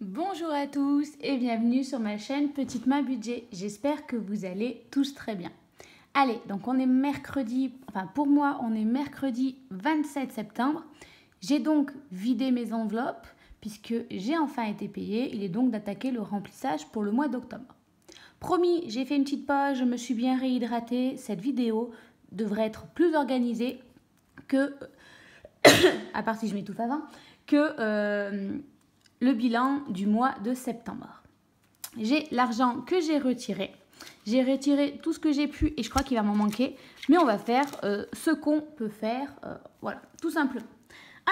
Bonjour à tous et bienvenue sur ma chaîne Petite Main Budget. J'espère que vous allez tous très bien. Allez, donc on est mercredi, pour moi on est mercredi 27 septembre. J'ai donc vidé mes enveloppes puisque j'ai enfin été payée. Il est donc d'attaquer le remplissage pour le mois d'octobre. Promis, j'ai fait une petite pause, je me suis bien réhydratée. Cette vidéo devrait être plus organisée que, à part si je m'étouffe avant, que le bilan du mois de septembre. J'ai l'argent que j'ai retiré. J'ai retiré tout ce que j'ai pu et je crois qu'il va m'en manquer. Mais on va faire ce qu'on peut faire. Voilà, tout simplement.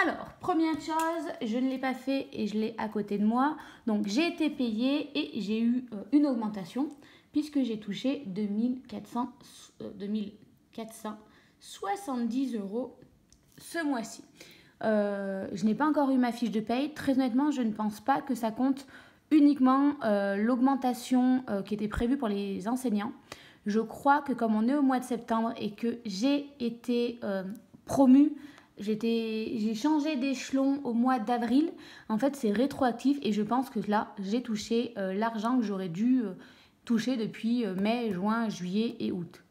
Alors, première chose, je ne l'ai pas fait et je l'ai à côté de moi. Donc, j'ai été payée et j'ai eu une augmentation puisque j'ai touché 2470 € ce mois-ci. Je n'ai pas encore eu ma fiche de paye. Très honnêtement, je ne pense pas que ça compte uniquement l'augmentation qui était prévue pour les enseignants. Je crois que comme on est au mois de septembre et que j'ai été promue, j'ai changé d'échelon au mois d'avril. En fait, c'est rétroactif et je pense que là, j'ai touché l'argent que j'aurais dû toucher depuis mai, juin, juillet et août.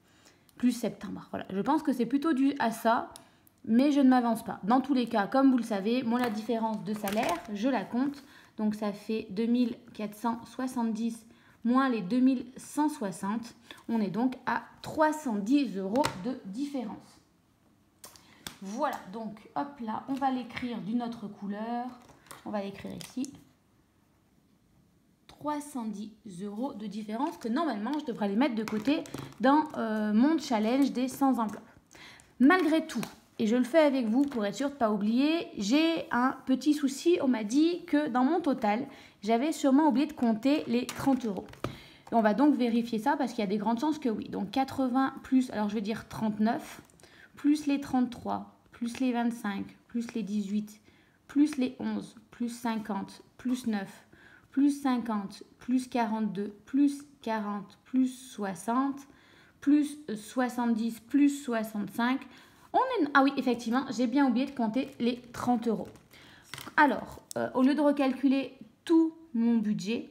Plus septembre. Voilà. Je pense que c'est plutôt dû à ça. Mais je ne m'avance pas. Dans tous les cas, comme vous le savez, moi la différence de salaire, je la compte. Donc ça fait 2470 moins les 2160. On est donc à 310 € de différence. Voilà, donc hop là, on va l'écrire d'une autre couleur. On va l'écrire ici. 310 € de différence que normalement je devrais les mettre de côté dans mon challenge des 100 enveloppes. Malgré tout, et je le fais avec vous pour être sûr de ne pas oublier, j'ai un petit souci. On m'a dit que dans mon total, j'avais sûrement oublié de compter les 30 €. Et on va donc vérifier ça parce qu'il y a des grandes chances que oui. Donc 80 plus, alors je vais dire 39, plus les 33, plus les 25, plus les 18, plus les 11, plus 50, plus 9, plus 50, plus 42, plus 40, plus 60, plus 70, plus 65... Ah oui, effectivement, j'ai bien oublié de compter les 30 €. Alors, au lieu de recalculer tout mon budget,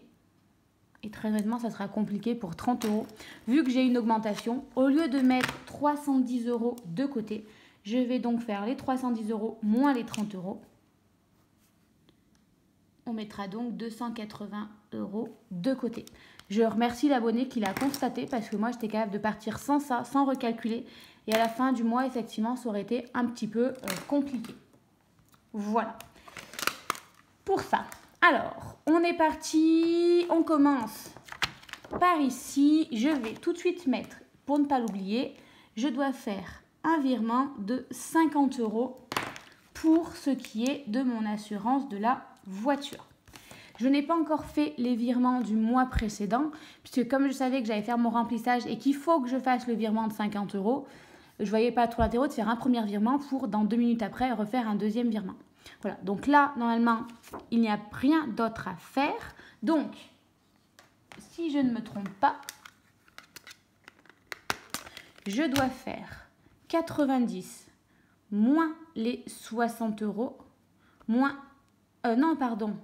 et très honnêtement, ça sera compliqué pour 30 €, vu que j'ai une augmentation, au lieu de mettre 310 € de côté, je vais donc faire les 310 € moins les 30 €. On mettra donc 280 € de côté. Je remercie l'abonné qui l'a constaté parce que moi, j'étais capable de partir sans ça, sans recalculer. Et à la fin du mois, effectivement, ça aurait été un petit peu compliqué. Voilà. Pour ça. Alors, on est parti. On commence par ici. Je vais tout de suite mettre, pour ne pas l'oublier, je dois faire un virement de 50 € pour ce qui est de mon assurance de la voiture. Je n'ai pas encore fait les virements du mois précédent, puisque comme je savais que j'allais faire mon remplissage et qu'il faut que je fasse le virement de 50 €, je ne voyais pas trop l'intérêt de faire un premier virement pour, dans 2 minutes après, refaire un deuxième virement. Voilà, donc là, normalement, il n'y a rien d'autre à faire. Donc, si je ne me trompe pas, je dois faire 90 moins les 60 € moins... non, pardon.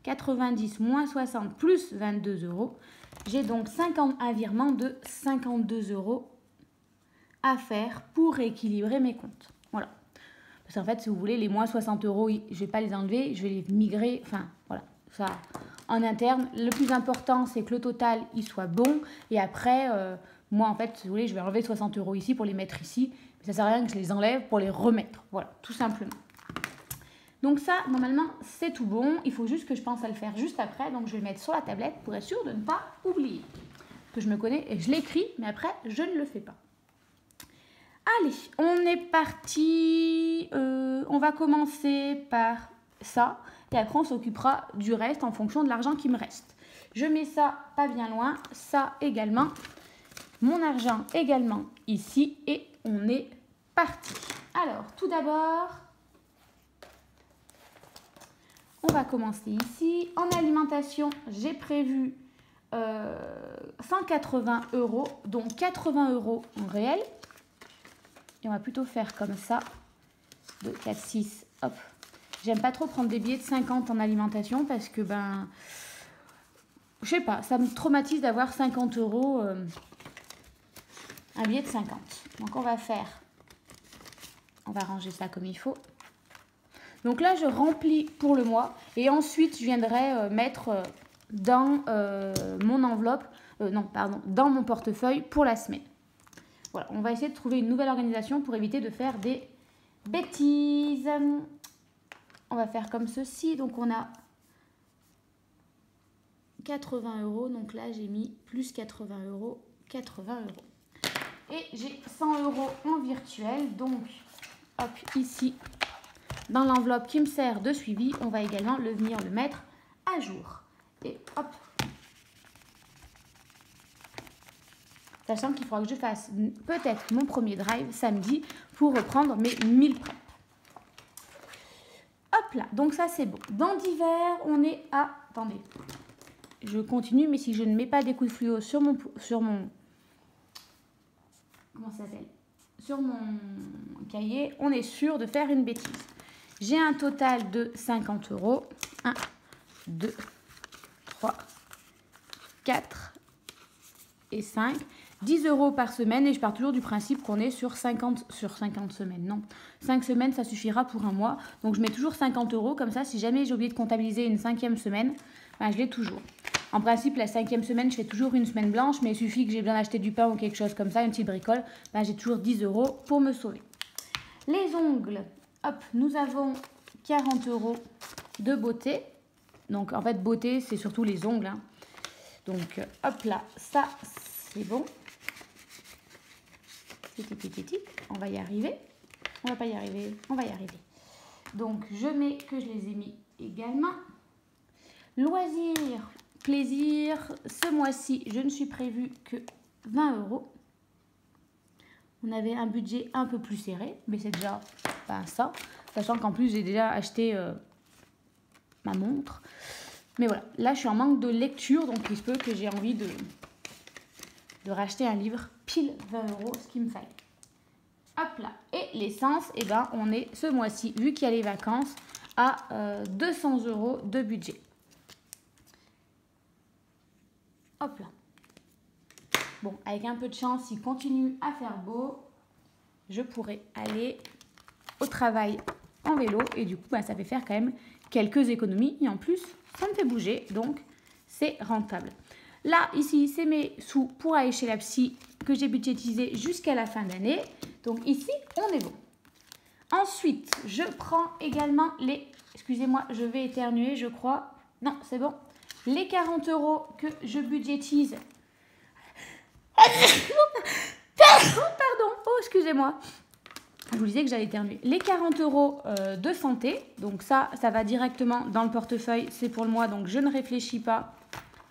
90 moins 60 plus 22 €. J'ai donc un virement de 52 € à faire pour rééquilibrer mes comptes. Voilà. Parce qu'en fait, si vous voulez, les moins 60 €, je ne vais pas les enlever, je vais les migrer. Enfin, voilà. Ça, en interne, le plus important, c'est que le total, il soit bon. Et après, moi, en fait, si vous voulez, je vais enlever 60 € ici pour les mettre ici. Mais ça ne sert à rien que je les enlève pour les remettre. Voilà, tout simplement. Donc ça, normalement, c'est tout bon. Il faut juste que je pense à le faire juste après. Donc, je vais le mettre sur la tablette pour être sûr de ne pas oublier. Parce que je me connais et je l'écris, mais après, je ne le fais pas. Allez, on est parti. On va commencer par ça. Et après, on s'occupera du reste en fonction de l'argent qui me reste. Je mets ça pas bien loin. Ça également. Mon argent également ici. Et on est parti. Alors, tout d'abord... On va commencer ici. En alimentation, j'ai prévu 180 €, donc 80 € en réel. Et on va plutôt faire comme ça. 2, 4, 6, hop. J'aime pas trop prendre des billets de 50 en alimentation parce que, ben, je sais pas, ça me traumatise d'avoir 50 euros, un billet de 50. Donc, on va ranger ça comme il faut. Donc là, je remplis pour le mois et ensuite, je viendrai mettre dans mon enveloppe, dans mon portefeuille pour la semaine. Voilà, on va essayer de trouver une nouvelle organisation pour éviter de faire des bêtises. On va faire comme ceci. Donc, on a 80 euros. Donc là, j'ai mis plus 80 euros, 80 euros. Et j'ai 100 euros en virtuel. Donc, hop, ici, dans l'enveloppe qui me sert de suivi, on va également venir le mettre à jour. Et hop. Sachant qu'il faudra que je fasse peut-être mon premier drive samedi pour reprendre mes 1000 prep. Hop là, donc ça c'est bon. Dans d'hiver, on est à... Attendez, je continue, mais si je ne mets pas des coups de fluo sur mon comment ça s'appelle? Sur mon cahier, on est sûr de faire une bêtise. J'ai un total de 50 euros. 1, 2, 3, 4 et 5. 10 euros par semaine et je pars toujours du principe qu'on est sur 50 semaines. Non, 5 semaines, ça suffira pour un mois. Donc, je mets toujours 50 euros. Comme ça, si jamais j'ai oublié de comptabiliser une 5e semaine, ben, je l'ai toujours. En principe, la 5e semaine, je fais toujours une semaine blanche, mais il suffit que j'ai besoin d'acheter du pain ou quelque chose comme ça, une petite bricole, ben, j'ai toujours 10 euros pour me sauver. Les ongles, hop, nous avons 40 euros de beauté. Donc, en fait, beauté, c'est surtout les ongles. Hein. Donc, hop là, ça, c'est bon. On va y arriver. On va pas y arriver. On va y arriver. Donc, je mets que je les ai mis également. Loisirs, plaisir. Ce mois-ci, je ne suis prévu que 20 euros. On avait un budget un peu plus serré, mais c'est déjà pas ça. Sachant qu'en plus, j'ai déjà acheté ma montre. Mais voilà, là, je suis en manque de lecture, donc il se peut que j'ai envie de racheter un livre pile 20 euros, ce qu'il me fallait. Hop là. Et l'essence, eh ben, on est ce mois-ci, vu qu'il y a les vacances, à 200 euros de budget. Hop là. Bon, avec un peu de chance, s'il continue à faire beau, je pourrais aller au travail en vélo. Et du coup, bah, ça fait faire quand même quelques économies. Et en plus, ça me fait bouger, donc c'est rentable. Là, ici, c'est mes sous pour aller chez la psy que j'ai budgétisé jusqu'à la fin d'année. Donc ici, on est bon. Ensuite, je prends également les... Excusez-moi, je vais éternuer, je crois. Non, c'est bon. Les 40 euros que je budgétise. Pardon. Oh, excusez-moi. Je vous disais que j'allais éternuer. Les 40 euros de santé. Donc ça va directement dans le portefeuille. C'est pour le mois, donc je ne réfléchis pas.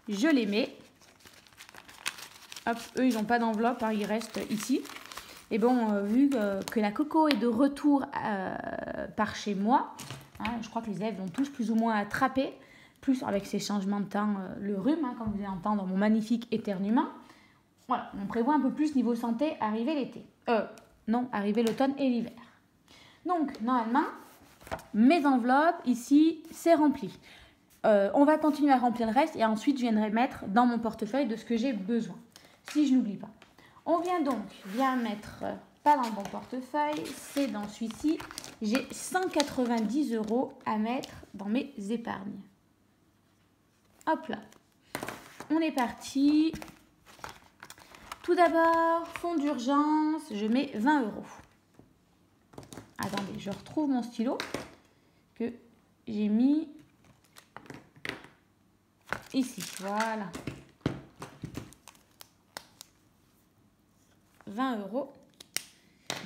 Je les mets. Hop, eux, ils n'ont pas d'enveloppe, hein, ils restent ici. Et bon, vu que la Coco est de retour par chez moi, hein, je crois que les élèves l'ont tous plus ou moins attrapé, plus avec ces changements de temps, le rhume, hein, comme vous allez entendre mon magnifique éternuement. Voilà, on prévoit un peu plus niveau santé, arriver l'été. Non, arriver l'automne et l'hiver. Donc, normalement, mes enveloppes, ici, c'est rempli. On va continuer à remplir le reste et ensuite, je viendrai mettre dans mon portefeuille de ce que j'ai besoin. Si je n'oublie pas. On vient donc mettre, pas dans le bon portefeuille, c'est dans celui-ci. J'ai 190 euros à mettre dans mes épargnes. Hop là. On est parti. Tout d'abord, fonds d'urgence, je mets 20 euros. Attendez, je retrouve mon stylo que j'ai mis ici. Voilà. 20 euros.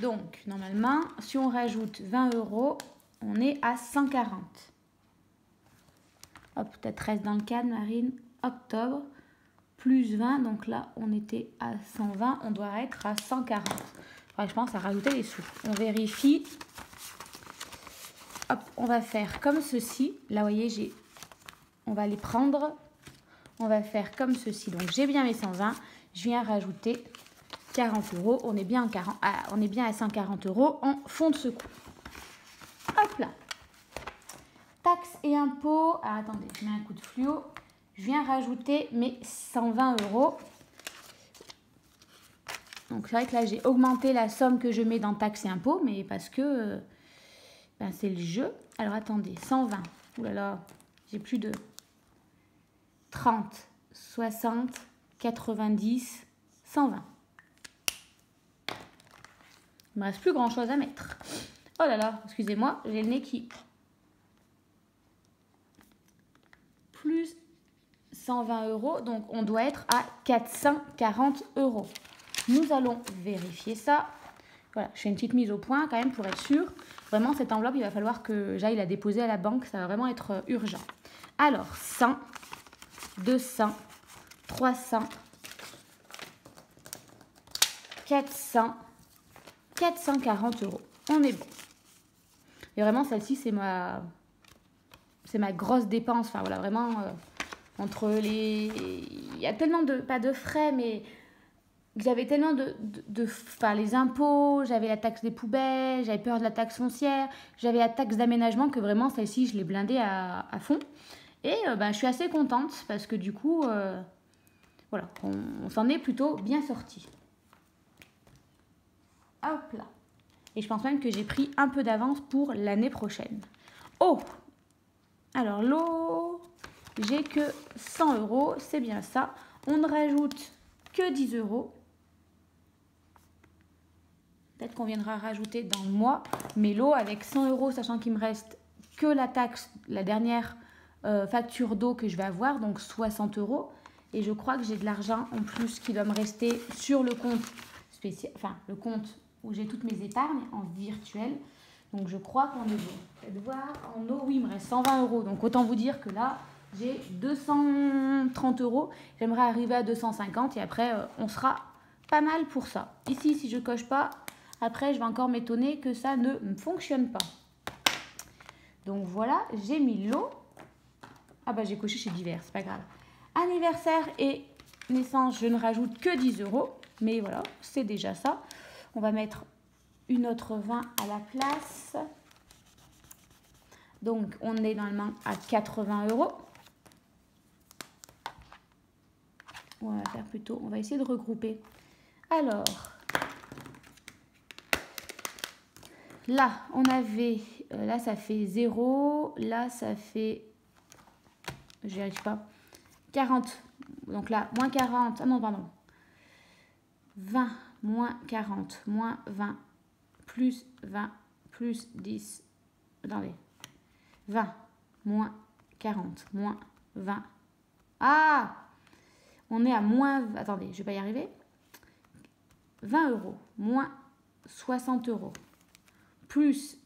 Donc, normalement, si on rajoute 20 euros, on est à 140. Hop, peut-être reste dans le cadre, Marine. Octobre, plus 20. Donc là, on était à 120. On doit être à 140. Enfin, je pense à rajouter les sous. On vérifie. Hop, on va faire comme ceci. Là, vous voyez, on va les prendre. On va faire comme ceci. Donc, j'ai bien mes 120. Je viens rajouter 40 euros, on est bien à 140 euros en fonds de secours. Hop là. taxes et impôts. Alors, attendez, je mets un coup de fluo. Je viens rajouter mes 120 €. Donc, c'est vrai que là, j'ai augmenté la somme que je mets dans taxes et impôts, mais parce que ben, c'est le jeu. Alors, attendez, 120. Ouh là là, j'ai plus de 30, 60, 90, 120. Il ne me reste plus grand-chose à mettre. Oh là là, excusez-moi, j'ai le nez qui... Plus 120 €, donc on doit être à 440 €. Nous allons vérifier ça. Voilà, je fais une petite mise au point quand même pour être sûr. Vraiment, cette enveloppe, il va falloir que j'aille la déposer à la banque. Ça va vraiment être urgent. Alors, 100, 200, 300, 400, 440 €. On est bon. Et vraiment, celle-ci, c'est ma grosse dépense. Enfin, voilà, vraiment, entre les... Il y a tellement de... Pas de frais, mais... J'avais tellement enfin, les impôts, j'avais la taxe des poubelles, j'avais peur de la taxe foncière, j'avais la taxe d'aménagement que vraiment, celle-ci, je l'ai blindée à fond. Et je suis assez contente parce que du coup, voilà, on s'en est plutôt bien sorti. Hop là. Et je pense même que j'ai pris un peu d'avance pour l'année prochaine. Oh! Alors, l'eau, j'ai que 100 €, c'est bien ça. On ne rajoute que 10 €. Peut-être qu'on viendra rajouter dans le mois. Mais l'eau, avec 100 €, sachant qu'il me reste que la taxe, la dernière facture d'eau que je vais avoir, donc 60 €. Et je crois que j'ai de l'argent en plus qui doit me rester sur le compte spécial, enfin le compte où j'ai toutes mes épargnes en virtuel. Donc je crois qu'on est bon. Faites voir, en eau, oui, il me reste 120 €. Donc autant vous dire que là, j'ai 230 €. J'aimerais arriver à 250 et après, on sera pas mal pour ça. Ici, si je coche pas, après, je vais encore m'étonner que ça ne fonctionne pas. Donc voilà, j'ai mis l'eau. Ah bah j'ai coché chez divers, c'est pas grave. Anniversaire et naissance, je ne rajoute que 10 €. Mais voilà, c'est déjà ça. On va mettre une autre 20 à la place. Donc, on est normalement à 80 €. On va faire plutôt, on va essayer de regrouper. Alors, là, on avait, là, ça fait 0. Là, ça fait, j'y arrive pas, 40. Donc là, moins 40, ah non, pardon. 20, moins 40, moins 20, plus 20, plus 10. Attendez. 20, moins 40, moins 20. Ah! On est à moins... Attendez, je ne vais pas y arriver. 20 €, moins 60 €, plus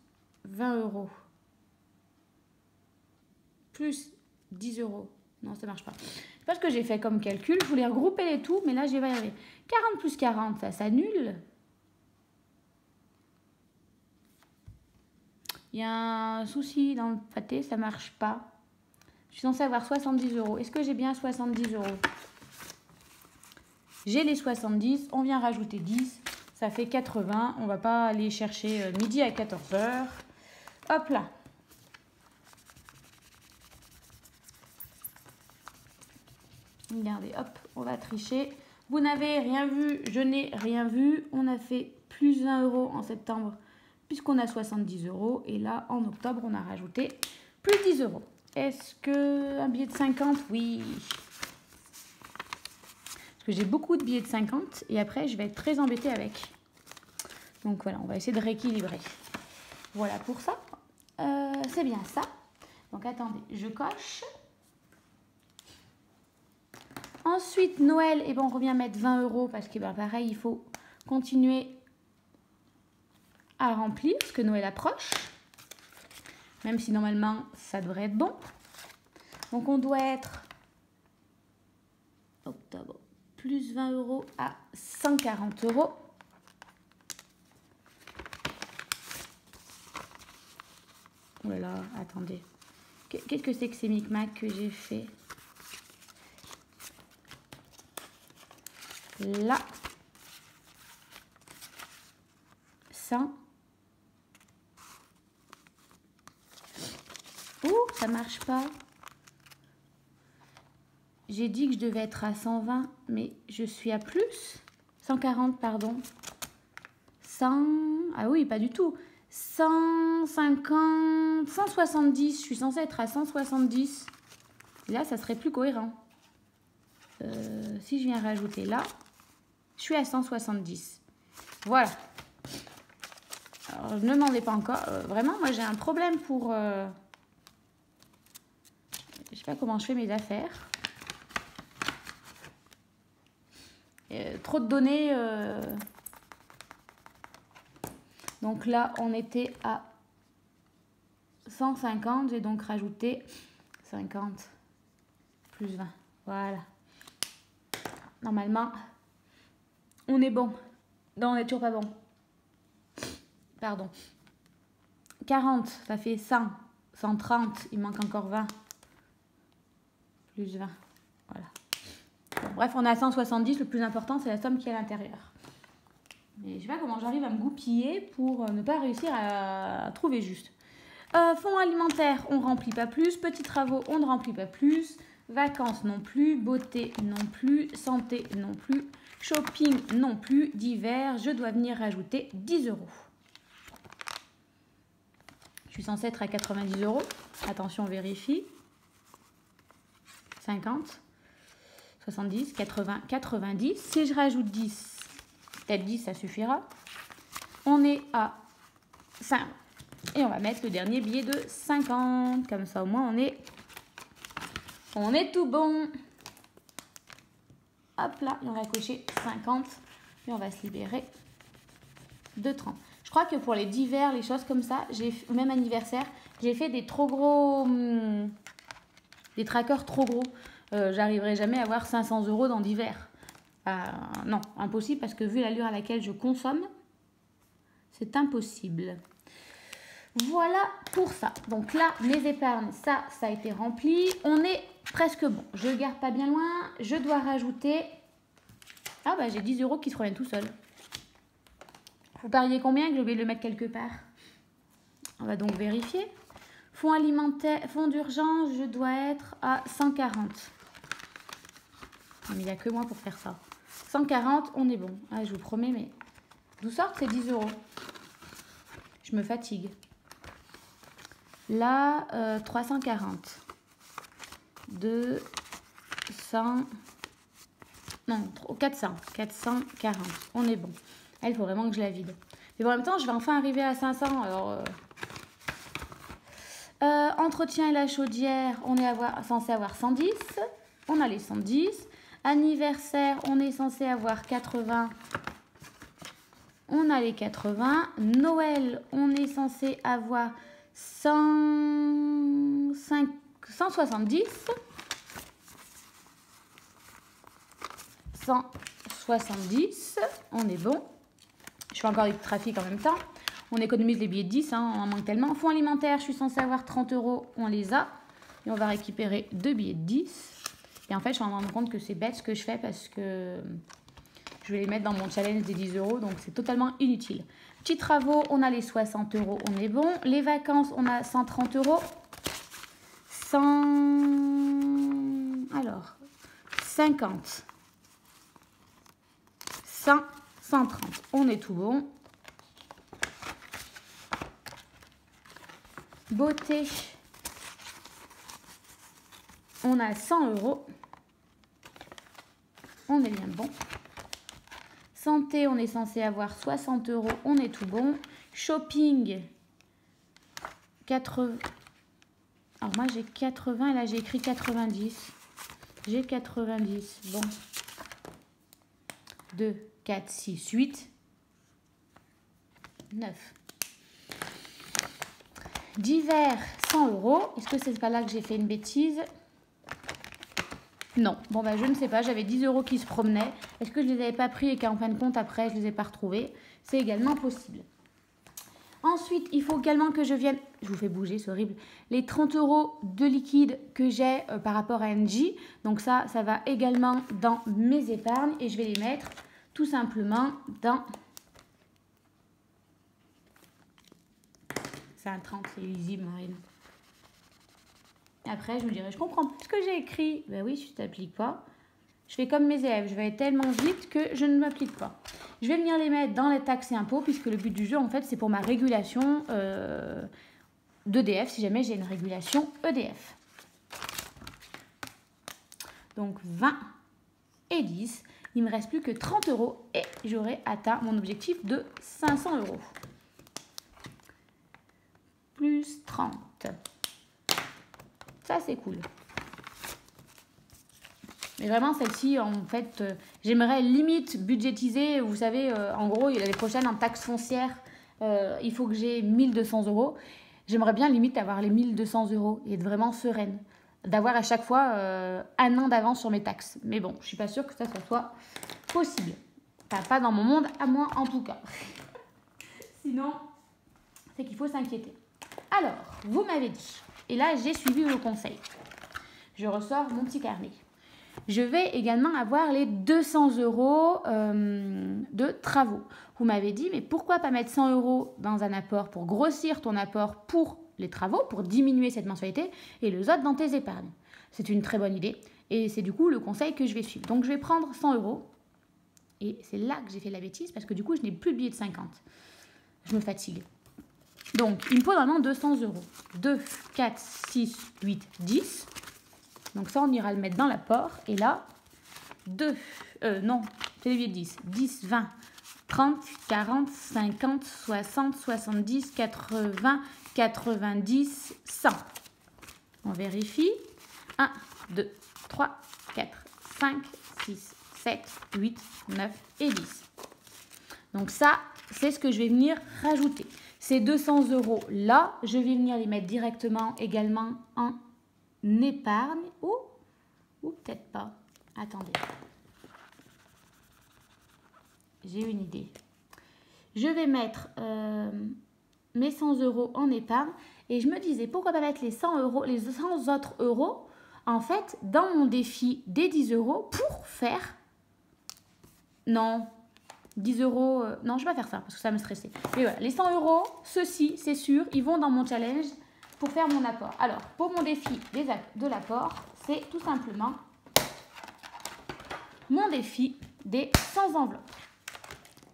20 €, plus 10 €. Non, ça ne marche pas. Je sais pas ce que j'ai fait comme calcul. Je voulais regrouper les tout, mais là, je vais y arriver. 40 plus 40, ça s'annule. Il y a un souci dans le pâté, ça ne marche pas. Je suis censée avoir 70 €. Est-ce que j'ai bien 70 €? J'ai les 70, on vient rajouter 10, ça fait 80. On ne va pas aller chercher midi à 14 h. Hop là. Regardez, hop, on va tricher. Vous n'avez rien vu, je n'ai rien vu. On a fait plus 20 € en septembre puisqu'on a 70 €. Et là, en octobre, on a rajouté plus 10 €. Est-ce qu'un billet de 50? Oui. Parce que j'ai beaucoup de billets de 50 et après, je vais être très embêtée avec. Donc voilà, on va essayer de rééquilibrer. Voilà pour ça. C'est bien ça. Donc attendez, je coche. Ensuite, Noël, et on revient mettre 20 € parce que pareil, il faut continuer à remplir parce que Noël approche. Même si normalement, ça devrait être bon. Donc on doit être octobre plus 20 € à 140 €. Oh là là, attendez. Qu'est-ce que c'est que ces micmacs que j'ai fait? Là. 100. Ouh, ça marche pas. J'ai dit que je devais être à 120, mais je suis à plus. 140, pardon. 100... Ah oui, pas du tout. 150... 170. Je suis censée être à 170. Là, ça serait plus cohérent. Si je viens rajouter là, je suis à 170. Voilà. Alors, ne me demandez pas encore. Vraiment, moi, j'ai un problème pour... Je sais pas comment je fais mes affaires. Trop de données. Donc là, on était à 150. J'ai donc rajouté 50 plus 20. Voilà. Normalement, on est bon. Non, on n'est toujours pas bon. Pardon. 40, ça fait 100. 130, il manque encore 20. Plus 20. Voilà. Bon, bref, on est à 170. Le plus important, c'est la somme qui est à l'intérieur. Mais je sais pas comment j'arrive à me goupiller pour ne pas réussir à trouver juste. Fonds alimentaire, on ne remplit pas plus. Petits travaux, on ne remplit pas plus. Vacances non plus. Beauté non plus. Santé non plus. Shopping non plus. Divers, je dois venir rajouter 10 €. Je suis censée être à 90 €. Attention, vérifie. 50, 70, 80, 90. Si je rajoute 10, peut-être 10, ça suffira. On est à 5. Et on va mettre le dernier billet de 50. Comme ça, au moins, on est tout bon. Hop là, on va cocher 50. Et on va se libérer de 30. Je crois que pour les divers, les choses comme ça, même anniversaire, j'ai fait des trop gros... des trackers trop gros. J'arriverai jamais à avoir 500 € dans divers. Non, impossible parce que vu l'allure à laquelle je consomme, c'est impossible. Voilà pour ça. Donc là, mes épargnes, ça a été rempli. On est presque bon. Je ne garde pas bien loin. Je dois rajouter... Ah bah j'ai 10 € qui se reviennent tout seuls. Vous pariez combien que je vais le mettre quelque part? On va donc vérifier. Fonds alimentaire, fonds d'urgence, je dois être à 140. Mais il n'y a que moi pour faire ça. 140, on est bon. Ah, je vous promets, mais d'où sortent ces 10 €? Je me fatigue. Là, 340. 200. Non, 400. 440. On est bon. Elle, il faut vraiment que je la vide. Mais en même temps, je vais enfin arriver à 500. Alors, entretien et la chaudière, on est censé avoir 110. On a les 110. Anniversaire, on est censé avoir 80. On a les 80. Noël, on est censé avoir 170. 170. On est bon. Je fais encore du trafic en même temps. On économise les billets de 10, hein, on en manque tellement. Fonds alimentaire, je suis censée avoir 30 €, on les a. Et on va récupérer 2 billets de 10. Et en fait, je me rends compte que c'est bête ce que je fais parce que je vais les mettre dans mon challenge des 10 €. Donc, c'est totalement inutile. Petits travaux, on a les 60 €, on est bon. Les vacances, on a 130 €. 50. 100, 130. On est tout bon. Beauté, on a 100 €. On est bien bon. Santé, on est censé avoir 60 €. On est tout bon. Shopping, 80. Alors moi, j'ai 80 et là, j'ai écrit 90. J'ai 90. Bon. 2, 4, 6, 8, 9. Divers, 100 €. Est-ce que c'est pas là que j'ai fait une bêtise? Non. Bon, bah, je ne sais pas. J'avais 10 € qui se promenaient. Est-ce que je ne les avais pas pris et qu'en fin de compte, après, je ne les ai pas retrouvés? C'est également possible. Ensuite, il faut également que je vienne... Je vous fais bouger, c'est horrible. Les 30 € de liquide que j'ai par rapport à NJ. Donc ça va également dans mes épargnes. Et je vais les mettre tout simplement dans... C'est un 30, c'est lisible, Marine. Après, je me dirais, je comprends ce que j'ai écrit. Ben oui, si tu t'appliques pas. Je fais comme mes élèves, je vais aller tellement vite que je ne m'applique pas. Je vais venir les mettre dans les taxes et impôts, puisque le but du jeu, en fait, c'est pour ma régulation d'EDF, si jamais j'ai une régulation EDF. Donc 20 et 10, il ne me reste plus que 30 € et j'aurai atteint mon objectif de 500 €. Plus 30. Ça, c'est cool. Mais vraiment, celle-ci, en fait, j'aimerais limite budgétiser. Vous savez, en gros, l'année prochaine, en taxe foncière, il faut que j'ai 1200 €. J'aimerais bien limite avoir les 1200 € et être vraiment sereine. D'avoir à chaque fois un an d'avance sur mes taxes. Mais bon, je ne suis pas sûre que ça soit possible. Enfin, pas dans mon monde, à moi en tout cas. Sinon, c'est qu'il faut s'inquiéter. Alors, vous m'avez dit, et là j'ai suivi vos conseils. Je ressors mon petit carnet. Je vais également avoir les 200 € de travaux. Vous m'avez dit, mais pourquoi pas mettre 100 € dans un apport pour grossir ton apport pour les travaux, pour diminuer cette mensualité, et les autres dans tes épargnes. C'est une très bonne idée, et c'est du coup le conseil que je vais suivre. Donc je vais prendre 100 €, et c'est là que j'ai fait la bêtise, parce que du coup je n'ai plus de billets de 50. Je me fatigue. Donc il me faut vraiment 200 €. 2, 4, 6, 8, 10. Donc ça, on ira le mettre dans l'apport. Et là, 2, non, c'est les billets de 10. 10, 20, 30, 40, 50, 60, 70, 80, 90, 100. On vérifie. 1, 2, 3, 4, 5, 6, 7, 8, 9 et 10. Donc ça, c'est ce que je vais venir rajouter. Ces 200 € là, je vais venir les mettre directement également en épargne ou peut-être pas. Attendez. J'ai une idée. Je vais mettre mes 100 € en épargne et je me disais pourquoi pas mettre les 100 €, les 100 autres euros en fait dans mon défi des 10 € pour faire non 10 €, non je vais pas faire ça parce que ça va me stresser. Mais voilà, les 100 €, ceux-ci c'est sûr, ils vont dans mon challenge pour faire mon apport. Alors pour mon défi de l'apport, c'est tout simplement mon défi des 100 enveloppes.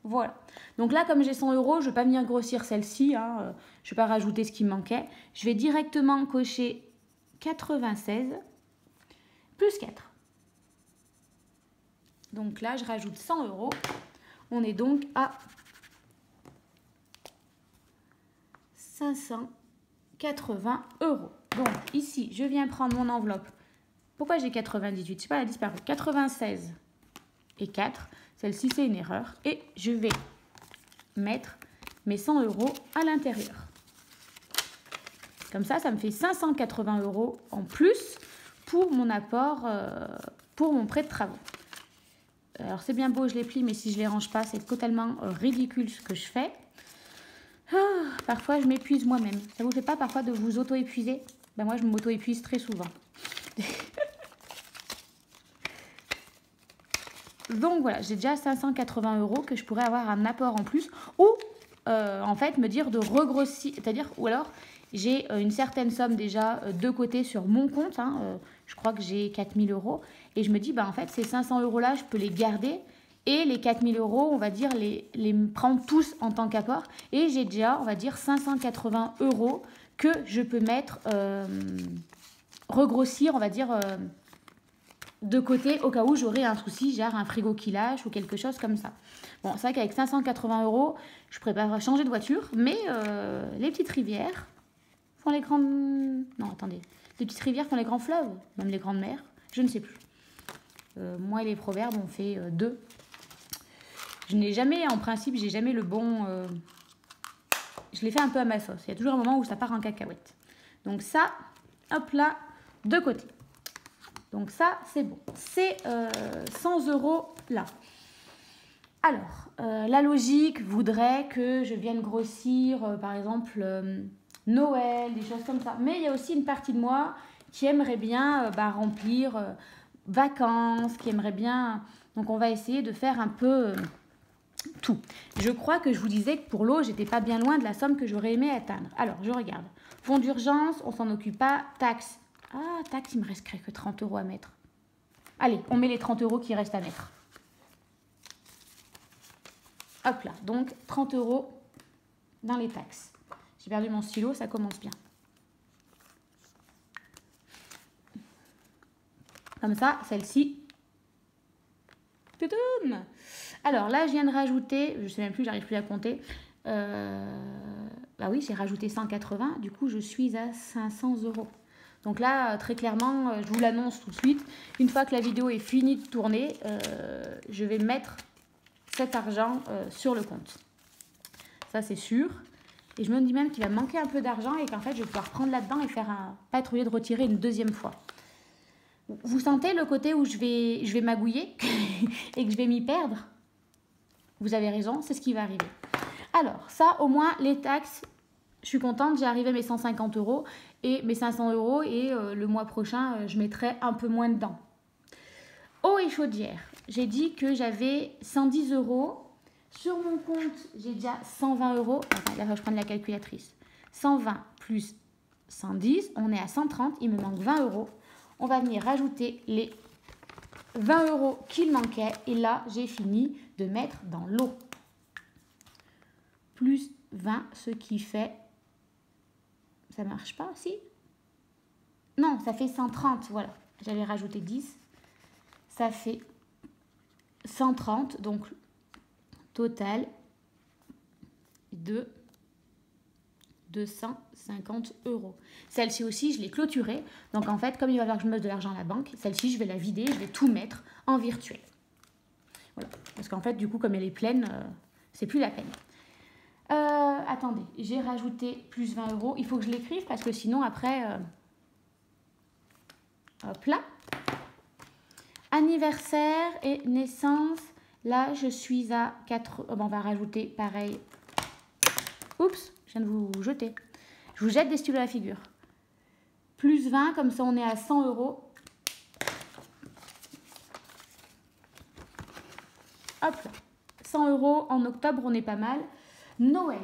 Voilà. Donc là, comme j'ai 100 €, je ne vais pas venir grossir celle-ci. Hein, je ne vais pas rajouter ce qui me manquait. Je vais directement cocher 96 plus 4. Donc là, je rajoute 100 €. On est donc à 580 €. Donc ici, je viens prendre mon enveloppe. Pourquoi j'ai 98? Je ne sais pas, elle a disparu. 96 et 4. Celle-ci, c'est une erreur. Et je vais mettre mes 100 € à l'intérieur. Comme ça, ça me fait 580 € en plus pour mon apport, pour mon prêt de travaux. Alors, c'est bien beau, je les plie, mais si je ne les range pas, c'est totalement ridicule ce que je fais. Parfois, je m'épuise moi-même. Ça ne vous fait pas parfois de vous auto-épuiser? Ben, moi, je m'auto-épuise très souvent. Donc voilà, j'ai déjà 580 € que je pourrais avoir un apport en plus ou en fait me dire de regrossir, c'est-à-dire ou alors j'ai une certaine somme déjà de côté sur mon compte, hein, je crois que j'ai 4000 € et je me dis bah en fait ces 500 € là je peux les garder et les 4000 € on va dire les prendre tous en tant qu'apport et j'ai déjà on va dire 580 € que je peux mettre regrossir on va dire de côté au cas où j'aurais un souci, genre un frigo qui lâche ou quelque chose comme ça. Bon, c'est vrai qu'avec 580 €, je pourrais pas changer de voiture, mais les petites rivières font les grandes... Non, attendez. Les petites rivières font les grands fleuves, même les grandes mers, je ne sais plus. Moi et les proverbes, on fait deux. Je n'ai jamais, en principe, j'ai jamais le bon... Je l'ai fait un peu à ma sauce. Il y a toujours un moment où ça part en cacahuète. Donc ça, hop là, de côté. Donc ça, c'est bon. C'est 100 € là. Alors, la logique voudrait que je vienne grossir, par exemple, Noël, des choses comme ça. Mais il y a aussi une partie de moi qui aimerait bien remplir vacances, qui aimerait bien... Donc, on va essayer de faire un peu tout. Je crois que je vous disais que pour l'eau, j'étais pas bien loin de la somme que j'aurais aimé atteindre. Alors, je regarde. Fonds d'urgence, on s'en occupe pas. Taxes, Ah, tac, il me resterait que 30 € à mettre. Allez, on met les 30 € qui restent à mettre. Hop là, donc 30 € dans les taxes. J'ai perdu mon stylo, ça commence bien. Comme ça, celle-ci. Toutoum. Alors là, je viens de rajouter, je ne sais même plus, j'arrive plus à compter. Bah oui, j'ai rajouté 180, du coup, je suis à 500 €. Donc là, très clairement, je vous l'annonce tout de suite. Une fois que la vidéo est finie de tourner, je vais mettre cet argent sur le compte. Ça, c'est sûr. Et je me dis même qu'il va me manquer un peu d'argent et qu'en fait, je vais pouvoir prendre là-dedans et faire pas être obligée de retirer une deuxième fois. Vous sentez le côté où je vais magouiller et que je vais m'y perdre? Vous avez raison, c'est ce qui va arriver. Alors, ça, au moins, les taxes, je suis contente, j'ai arrivé à mes 150 € et mes 500 € et le mois prochain, je mettrai un peu moins dedans. Eau et chaudière, j'ai dit que j'avais 110 €. Sur mon compte, j'ai déjà 120 €. Attends, là, je prends la calculatrice. 120 plus 110, on est à 130, il me manque 20 €. On va venir rajouter les 20 € qu'il manquait. Et là, j'ai fini de mettre dans l'eau. Plus 20, ce qui fait... Ça marche pas, si? Non, ça fait 130, voilà. J'avais rajouté 10. Ça fait 130, donc total de 250 €. Celle-ci aussi, je l'ai clôturée. Donc en fait, comme il va falloir que je mette de l'argent à la banque, celle-ci, je vais la vider, je vais tout mettre en virtuel. Voilà. Parce qu'en fait, du coup, comme elle est pleine, c'est plus la peine. Attendez, j'ai rajouté plus 20 €. Il faut que je l'écrive parce que sinon, après... hop là. Anniversaire et naissance. Là, je suis à 4... Oh, bon, on va rajouter pareil. Oups, je viens de vous jeter. Je vous jette des stylos à la figure. Plus 20, comme ça on est à 100 €. Hop là. 100 € en octobre, on est pas mal. Noël,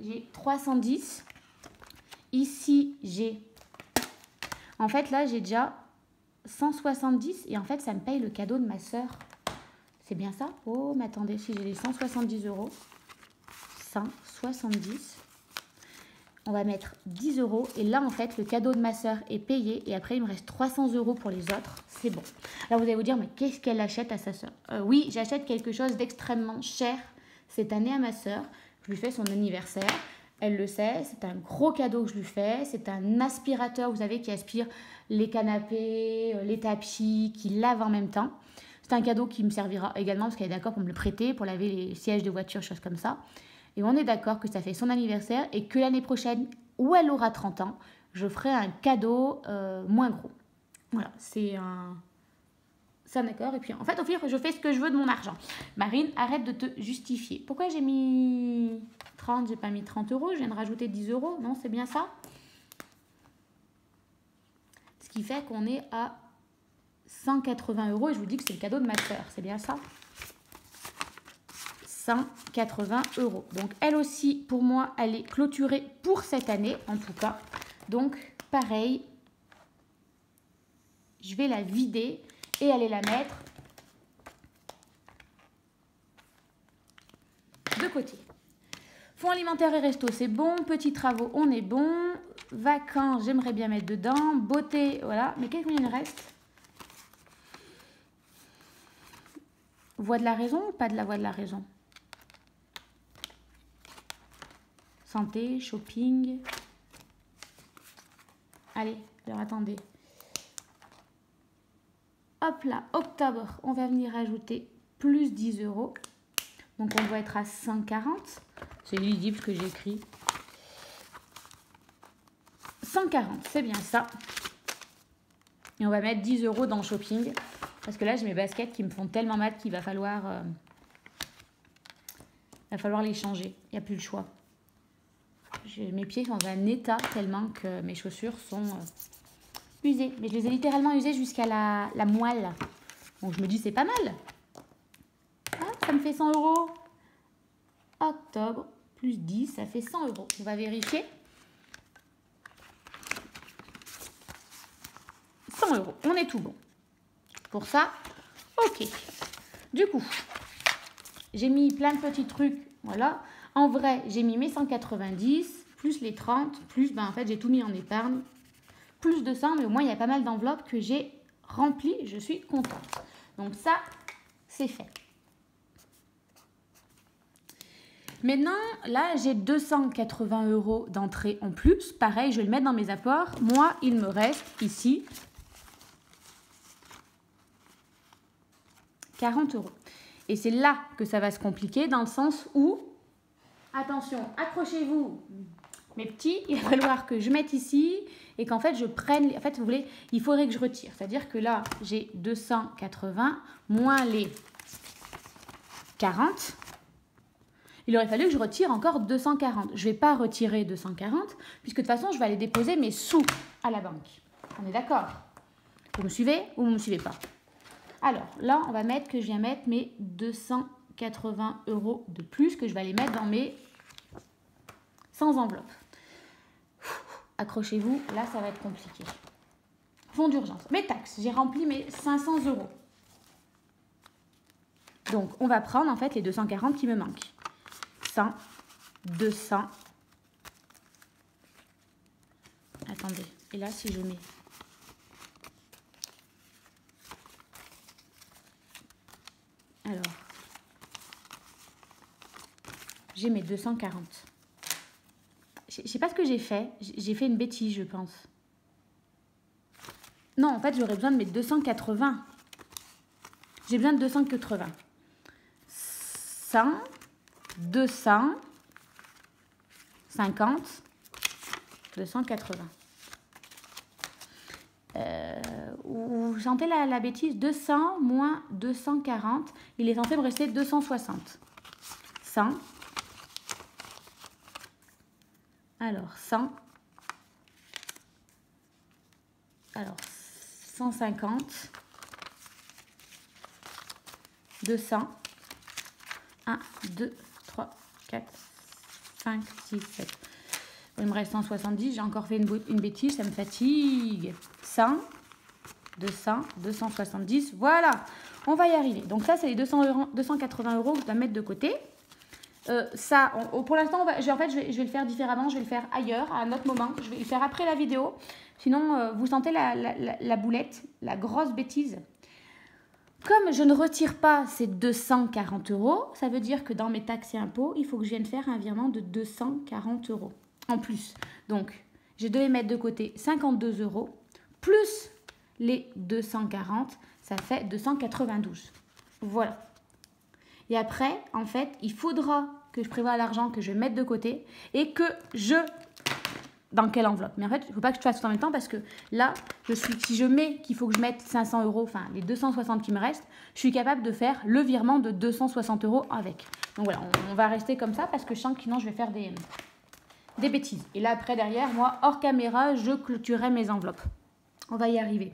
j'ai 310. Ici, j'ai... En fait, là, j'ai déjà 170. Et en fait, ça me paye le cadeau de ma sœur. C'est bien ça? Oh, mais attendez, si j'ai les 170 €. 170. On va mettre 10 €. Et là, en fait, le cadeau de ma sœur est payé. Et après, il me reste 300 € pour les autres. C'est bon. Alors, vous allez vous dire, mais qu'est-ce qu'elle achète à sa sœur? Oui, j'achète quelque chose d'extrêmement cher cette année à ma sœur. Je lui fais son anniversaire. Elle le sait. C'est un gros cadeau que je lui fais. C'est un aspirateur, vous savez, qui aspire les canapés, les tapis, qui lave en même temps. C'est un cadeau qui me servira également parce qu'elle est d'accord pour me le prêter, pour laver les sièges de voiture, choses comme ça. Et on est d'accord que ça fait son anniversaire et que l'année prochaine, où elle aura 30 ans, je ferai un cadeau moins gros. Voilà, c'est un accord. Et puis, en fait, au pire, je fais ce que je veux de mon argent. Marine, arrête de te justifier. Pourquoi j'ai mis 30? J'ai pas mis 30 €. Je viens de rajouter 10 €. Non, c'est bien ça? Ce qui fait qu'on est à 180 € et je vous dis que c'est le cadeau de ma sœur. C'est bien ça? 180 €. Donc, elle aussi, pour moi, elle est clôturée pour cette année, en tout cas. Donc, pareil, je vais la vider et aller la mettre de côté. Fonds alimentaire et resto, c'est bon. Petits travaux, on est bon. Vacances, j'aimerais bien mettre dedans. Beauté, voilà. Mais qu'est-ce qu'il reste? Voix de la raison ou pas de la voix de la raison? Santé, shopping. Allez, alors attendez. Hop là, octobre, on va venir ajouter plus 10 €. Donc on doit être à 140. C'est lisible ce que j'écris. 140, c'est bien ça. Et on va mettre 10 € dans le shopping. Parce que là, j'ai mes baskets qui me font tellement mal qu'il va falloir les changer. Il n'y a plus le choix. Mes pieds sont dans un état tellement que mes chaussures sont usées. Mais je les ai littéralement usées jusqu'à la moelle. Donc je me dis, c'est pas mal. Ah, ça me fait 100 €. Octobre, plus 10, ça fait 100 €. On va vérifier. 100 €. On est tout bon. Pour ça, ok. Du coup, j'ai mis plein de petits trucs. Voilà. En vrai, j'ai mis mes 190, plus les 30, plus, ben en fait, j'ai tout mis en épargne. Plus de 100, mais au moins, il y a pas mal d'enveloppes que j'ai remplies. Je suis contente. Donc ça, c'est fait. Maintenant, là, j'ai 280 € d'entrée en plus. Pareil, je vais le mettre dans mes apports. Moi, il me reste ici 40 €. Et c'est là que ça va se compliquer, dans le sens où, attention, accrochez-vous, mes petits, il va falloir que je mette ici et qu'en fait, je prenne... En fait, vous voulez, il faudrait que je retire. C'est-à-dire que là, j'ai 280 moins les 40. Il aurait fallu que je retire encore 240. Je ne vais pas retirer 240, puisque de toute façon, je vais aller déposer mes sous à la banque. On est d'accord? Vous me suivez ou vous ne me suivez pas? Alors, là, on va mettre que je viens mettre mes 280 € de plus, que je vais aller mettre dans mes 100 enveloppes. Accrochez-vous, là, ça va être compliqué. Fonds d'urgence. Mes taxes, j'ai rempli mes 500 €. Donc, on va prendre, en fait, les 240 qui me manquent. 100, 200. Attendez. Et là, si je mets... Alors, j'ai mes 240. Je ne sais pas ce que j'ai fait. J'ai fait une bêtise, je pense. Non, en fait, j'aurais besoin de mes 280. J'ai besoin de 280. 100, 200, 50, 280. Vous sentez la bêtise? 200 moins 240, il est censé me rester 260. 100. Alors, 100. Alors, 150. 200. 1, 2, 3, 4, 5, 6, 7. Il me reste 170. J'ai encore fait une bêtise, ça me fatigue. 100, 200, 270. Voilà, on va y arriver. Donc ça, c'est les 280 € que je dois mettre de côté. Ça, pour l'instant, je vais le faire différemment. Je vais le faire ailleurs, à un autre moment. Je vais le faire après la vidéo. Sinon, vous sentez la boulette, la grosse bêtise. Comme je ne retire pas ces 240 €, ça veut dire que dans mes taxes et impôts, il faut que je vienne faire un virement de 240 € en plus. Donc, je devais mettre de côté 52 € plus les 240, ça fait 292. Voilà. Et après, en fait, il faudra que je prévoie l'argent que je vais mettre de côté et que je... Dans quelle enveloppe? Mais en fait, il ne faut pas que je fasse tout en même temps parce que là, si je mets qu'il faut que je mette 500 €, enfin les 260 qui me restent, je suis capable de faire le virement de 260 € avec. Donc voilà, on va rester comme ça parce que je sens que sinon je vais faire des bêtises. Et là, après, derrière, moi, hors caméra, je clôturerai mes enveloppes. On va y arriver.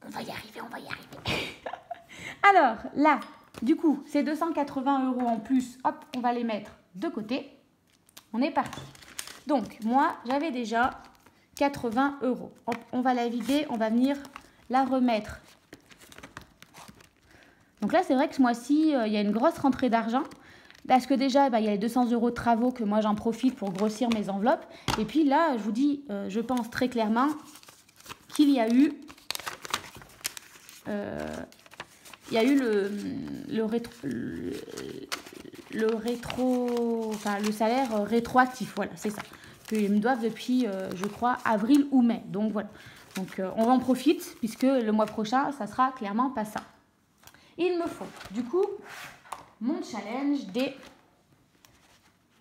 On va y arriver, on va y arriver. Alors, là, du coup, ces 280 € en plus, hop, on va les mettre de côté. On est parti. Donc, moi, j'avais déjà 80 €. Hop, on va la vider, on va venir la remettre. Donc là, c'est vrai que ce mois-ci, il y a une grosse rentrée d'argent. Parce que déjà, il y a les 200 € de travaux que moi, j'en profite pour grossir mes enveloppes. Et puis là, je vous dis, je pense très clairement qu'il y a eu... le salaire rétroactif, voilà, c'est ça, qu'ils me doivent depuis, je crois, avril ou mai. Donc voilà, donc on en profite puisque le mois prochain, ça sera clairement pas ça. Il me faut, du coup, mon challenge des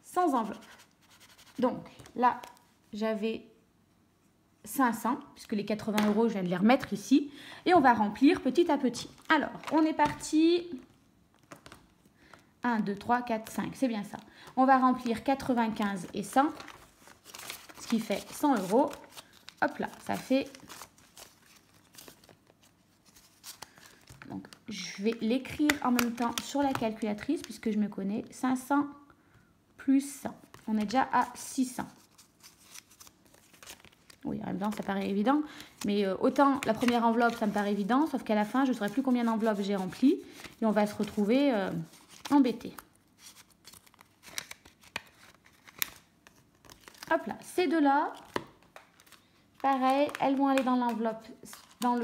100 enveloppes. Donc là, j'avais 500, puisque les 80 €, je viens de les remettre ici. Et on va remplir petit à petit. Alors, on est parti. 1, 2, 3, 4, 5. C'est bien ça. On va remplir 95 et 100. Ce qui fait 100 €. Hop là, ça fait... Donc, je vais l'écrire en même temps sur la calculatrice, puisque je me connais. 500 plus 100. On est déjà à 600. Oui, en même temps, ça paraît évident. Mais autant la première enveloppe, ça me paraît évident, sauf qu'à la fin, je ne saurais plus combien d'enveloppes j'ai remplies. Et on va se retrouver embêté. Hop là, ces deux-là, pareil, elles vont aller dans l'enveloppe, dans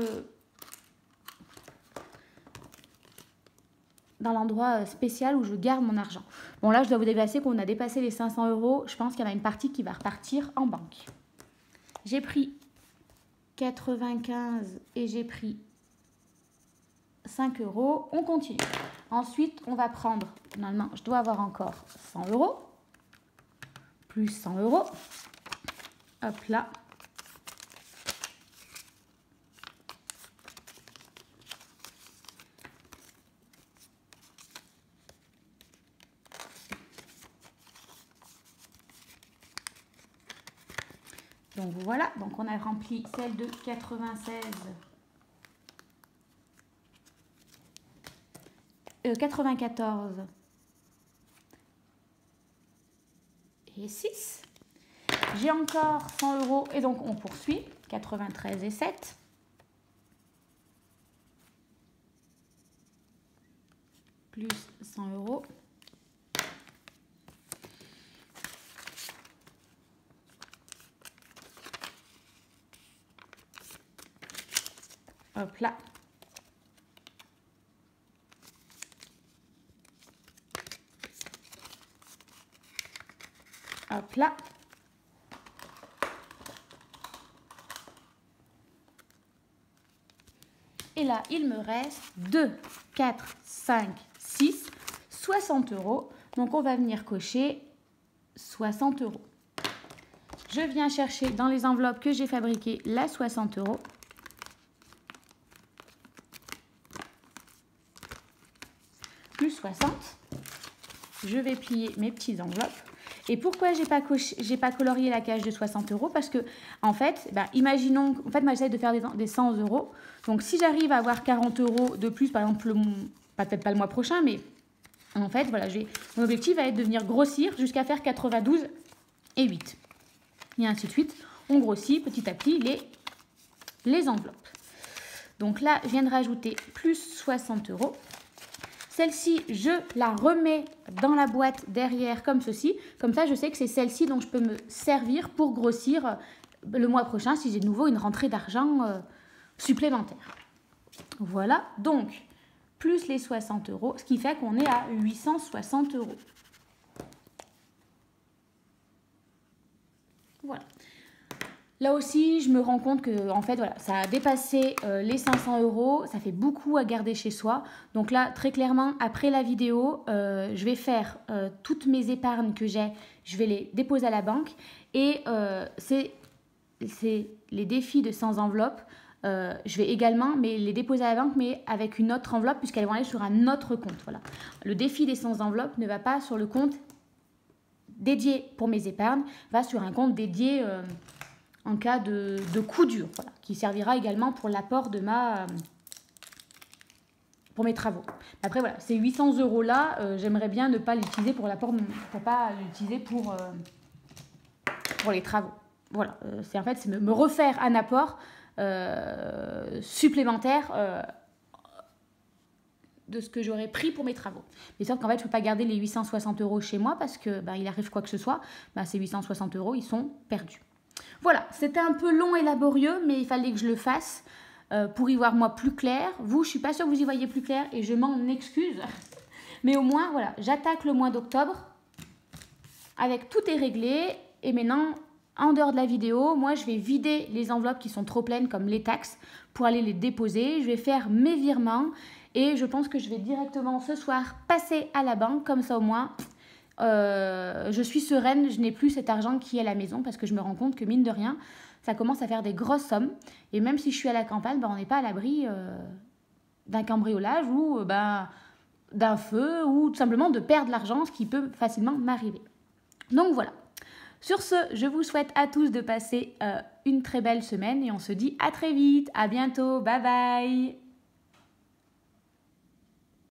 l'endroit spécial où je garde mon argent. Bon, là, je dois vous dépasser qu'on a dépassé les 500 €. Je pense qu'il y en a une partie qui va repartir en banque. J'ai pris 95 et j'ai pris 5 €. On continue. Ensuite, on va prendre, normalement, je dois avoir encore 100 €. Plus 100 €. Hop là. Donc voilà, donc on a rempli celle de 96, 94 et 6. J'ai encore 100 € et donc on poursuit, 93 et 7. Plus 100 €. Hop là. Hop là. Et là, il me reste 2, 4, 5, 6, 60 €. Donc, on va venir cocher 60 €. Je viens chercher dans les enveloppes que j'ai fabriquées la 60 €. Plus 60. Je vais plier mes petites enveloppes. Et pourquoi j'ai pas colorié la cage de 60 €? Parce que, en fait, imaginons, en fait, moi, j'essaie de faire des 100 €. Donc, si j'arrive à avoir 40 € de plus, par exemple, peut-être pas le mois prochain, mais en fait, voilà, mon objectif va être de venir grossir jusqu'à faire 92 et 8. Et ainsi de suite. On grossit petit à petit les enveloppes. Donc là, je viens de rajouter plus 60 €. Celle-ci, je la remets dans la boîte derrière comme ceci. Comme ça, je sais que c'est celle-ci dont je peux me servir pour grossir le mois prochain si j'ai de nouveau une rentrée d'argent supplémentaire. Voilà, donc plus les 60 €, ce qui fait qu'on est à 860 €. Voilà. Là aussi, je me rends compte que en fait, voilà, ça a dépassé les 500 €. Ça fait beaucoup à garder chez soi. Donc là, très clairement, après la vidéo, je vais faire toutes mes épargnes que j'ai. Je vais les déposer à la banque. Et c'est les défis de 100 enveloppes. Je vais également les déposer à la banque, mais avec une autre enveloppe, puisqu'elles vont aller sur un autre compte. Voilà. Le défi des 100 enveloppes ne va pas sur le compte dédié pour mes épargnes, va sur un compte dédié en cas de coup dur, voilà, qui servira également pour l'apport de pour mes travaux. Après, voilà, ces 800 € là, j'aimerais bien ne pas l'utiliser pour l'apport, pour pas l'utiliser pour les travaux. Voilà, c'est en fait, c'est me refaire un apport supplémentaire de ce que j'aurais pris pour mes travaux. Mais sauf qu'en fait, je ne peux pas garder les 860 € chez moi parce que il arrive quoi que ce soit, ces 860 €, ils sont perdus. Voilà, c'était un peu long et laborieux, mais il fallait que je le fasse pour y voir moi plus clair. Vous, je ne suis pas sûre que vous y voyez plus clair et je m'en excuse. Mais au moins, voilà, j'attaque le mois d'octobre avec tout est réglé. Et maintenant, en dehors de la vidéo, moi, je vais vider les enveloppes qui sont trop pleines, comme les taxes, pour aller les déposer. Je vais faire mes virements et je pense que je vais directement ce soir passer à la banque. Comme ça, au moins, je suis sereine, je n'ai plus cet argent qui est à la maison parce que je me rends compte que, mine de rien, ça commence à faire des grosses sommes. Et même si je suis à la campagne, on n'est pas à l'abri d'un cambriolage ou d'un feu ou tout simplement de perdre l'argent, ce qui peut facilement m'arriver. Donc voilà. Sur ce, je vous souhaite à tous de passer une très belle semaine et on se dit à très vite, à bientôt, bye bye.